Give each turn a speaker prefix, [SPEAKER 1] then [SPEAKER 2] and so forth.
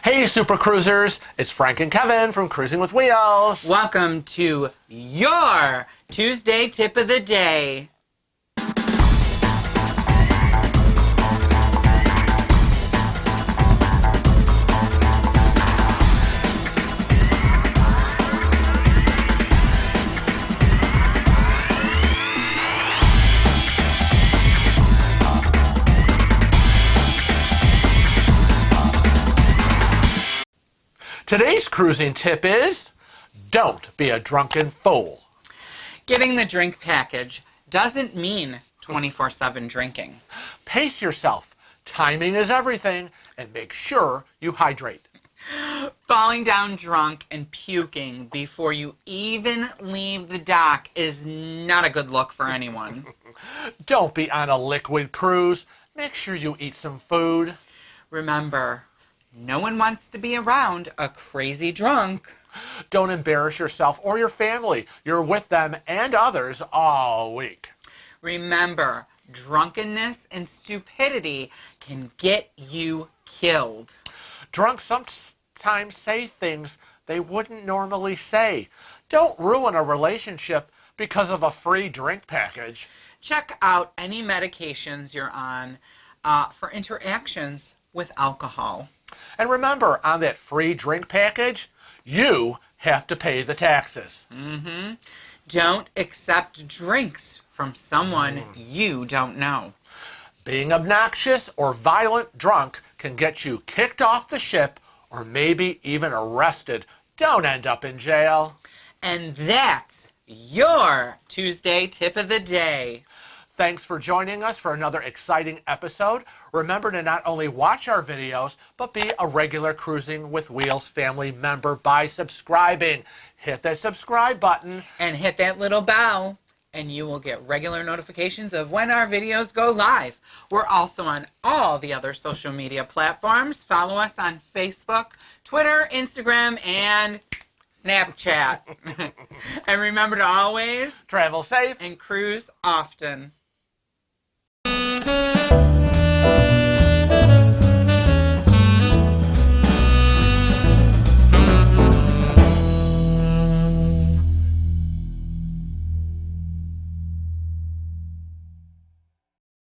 [SPEAKER 1] Hey, Super Cruisers! It's Frank and Kevin from Cruising with Wheels.
[SPEAKER 2] Welcome to your Tuesday Tip of the Day.
[SPEAKER 1] Today's cruising tip is, don't be a drunken fool.
[SPEAKER 2] Getting the drink package doesn't mean 24/7 drinking.
[SPEAKER 1] Pace yourself. Timing is everything, and make sure you hydrate.
[SPEAKER 2] Falling down drunk and puking before you even leave the dock is not a good look for anyone.
[SPEAKER 1] Don't be on a liquid cruise. Make sure you eat some food.
[SPEAKER 2] Remember, no one wants to be around a crazy drunk.
[SPEAKER 1] Don't embarrass yourself or your family. You're with them and others all week.
[SPEAKER 2] Remember, drunkenness and stupidity can get you killed.
[SPEAKER 1] Drunks sometimes say things they wouldn't normally say. Don't ruin a relationship because of a free drink package.
[SPEAKER 2] Check out any medications you're on for interactions with alcohol.
[SPEAKER 1] And remember, on that free drink package, you have to pay the taxes.
[SPEAKER 2] Don't accept drinks from someone you don't know.
[SPEAKER 1] Being obnoxious or violent drunk can get you kicked off the ship or maybe even arrested. Don't end up in jail.
[SPEAKER 2] And that's your Tuesday Tip of the Day.
[SPEAKER 1] Thanks for joining us for another exciting episode. Remember to not only watch our videos, but be a regular Cruising with Wheels family member by subscribing. Hit that subscribe button.
[SPEAKER 2] And hit that little bell, and you will get regular notifications of when our videos go live. We're also on all the other social media platforms. Follow us on Facebook, Twitter, Instagram, and Snapchat. And remember to always
[SPEAKER 1] Travel safe
[SPEAKER 2] and cruise often.